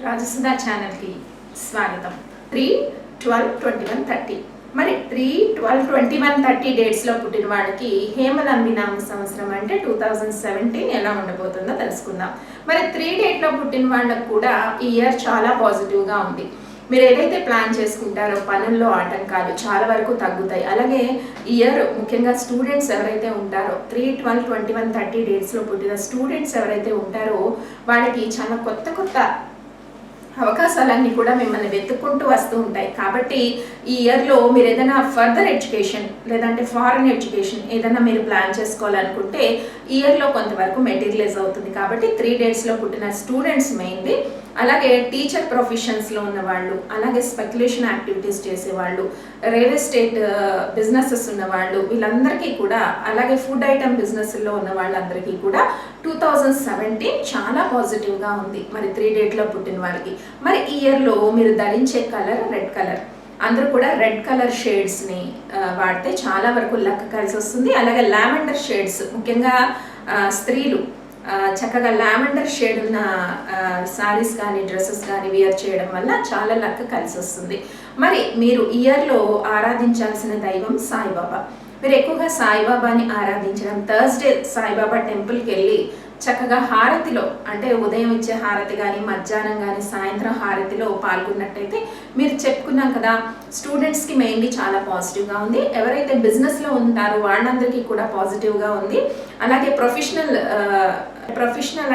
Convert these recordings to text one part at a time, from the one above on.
రాజసుధా ఛానల్కి స్వాగతం. 3/12/21/30 మరి 3/12/21/30 డేట్స్లో పుట్టిన వాళ్ళకి హేమలంబి నామ సంవత్సరం అంటే 2017 ఎలా ఉండబోతుందో తెలుసుకుందాం. మరి 3 డేట్లో పుట్టిన వాళ్ళకు కూడా ఈ ఇయర్ చాలా పాజిటివ్గా ఉంది. మీరు ఏదైతే ప్లాన్ చేసుకుంటారో పనుల్లో ఆటంకాలు చాలా వరకు తగ్గుతాయి. అలాగే ఇయర్ ముఖ్యంగా స్టూడెంట్స్ ఎవరైతే ఉంటారో 3/12/21/30 డేట్స్లో పుట్టిన స్టూడెంట్స్ ఎవరైతే ఉంటారో వాళ్ళకి చాలా కొత్త అవకాశాలన్నీ కూడా మిమ్మల్ని వెతుక్కుంటూ వస్తూ ఉంటాయి. కాబట్టి ఈ ఇయర్లో మీరు ఏదైనా ఫర్దర్ ఎడ్యుకేషన్ లేదంటే ఫారెన్ ఎడ్యుకేషన్ ఏదైనా మీరు ప్లాన్ చేసుకోవాలనుకుంటే ఈ ఇయర్లో కొంతవరకు మెటీరియలైజ్ అవుతుంది. కాబట్టి 3 డేట్స్లో పుట్టిన స్టూడెంట్స్ మెయిన్లీ, అలాగే టీచర్ ప్రొఫెషన్స్లో ఉన్నవాళ్ళు, అలాగే స్పెక్యులేషన్ యాక్టివిటీస్ చేసేవాళ్ళు, రియల్ ఎస్టేట్ బిజినెసెస్ ఉన్నవాళ్ళు, వీళ్ళందరికీ కూడా, అలాగే ఫుడ్ ఐటమ్ బిజినెస్లో ఉన్న వాళ్ళందరికీ కూడా 2017 చాలా పాజిటివ్గా ఉంది. మరి 3 డేట్లో పుట్టిన వాళ్ళకి మరి ఈ ఇయర్లో మీరు ధరించే కలర్ రెడ్ కలర్. అందరూ కూడా రెడ్ కలర్ షేడ్స్ని వాడితే చాలా వరకు లక్ కలిసి వస్తుంది. అలాగే లావెండర్ షేడ్స్, ముఖ్యంగా స్త్రీలు చక్కగా లావెండర్ షేడ్ ఉన్న శారీస్ కానీ డ్రెస్సెస్ కానీ వేర్ చేయడం వల్ల చాలా లక్ కలిసి వస్తుంది. మరి మీరు ఇయర్లో ఆరాధించాల్సిన దైవం సాయిబాబా. మీరు ఎక్కువగా సాయిబాబాని ఆరాధించడం, థర్స్డే సాయిబాబా టెంపుల్కి వెళ్ళి చక్కగా హారతిలో, అంటే ఉదయం ఇచ్చే హారతి కానీ మధ్యాహ్నం కానీ సాయంత్రం హారతిలో పాల్గొన్నట్టయితే, మీరు చెప్పుకున్నాం కదా స్టూడెంట్స్కి మెయిన్లీ చాలా పాజిటివ్గా ఉంది. ఎవరైతే బిజినెస్లో ఉంటారో వాళ్ళందరికీ కూడా పాజిటివ్గా ఉంది. అలాగే ప్రొఫెషనల్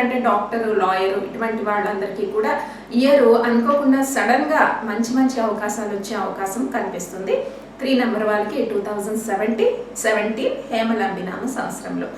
అంటే డాక్టర్, లాయర్ ఇటువంటి వాళ్ళందరికీ కూడా ఇయర్ అనుకోకుండా సడన్గా మంచి అవకాశాలు వచ్చే అవకాశం కనిపిస్తుంది. 3 నెంబర్ వాళ్ళకి 2017 హేమలంబి నామ సంవత్సరంలో.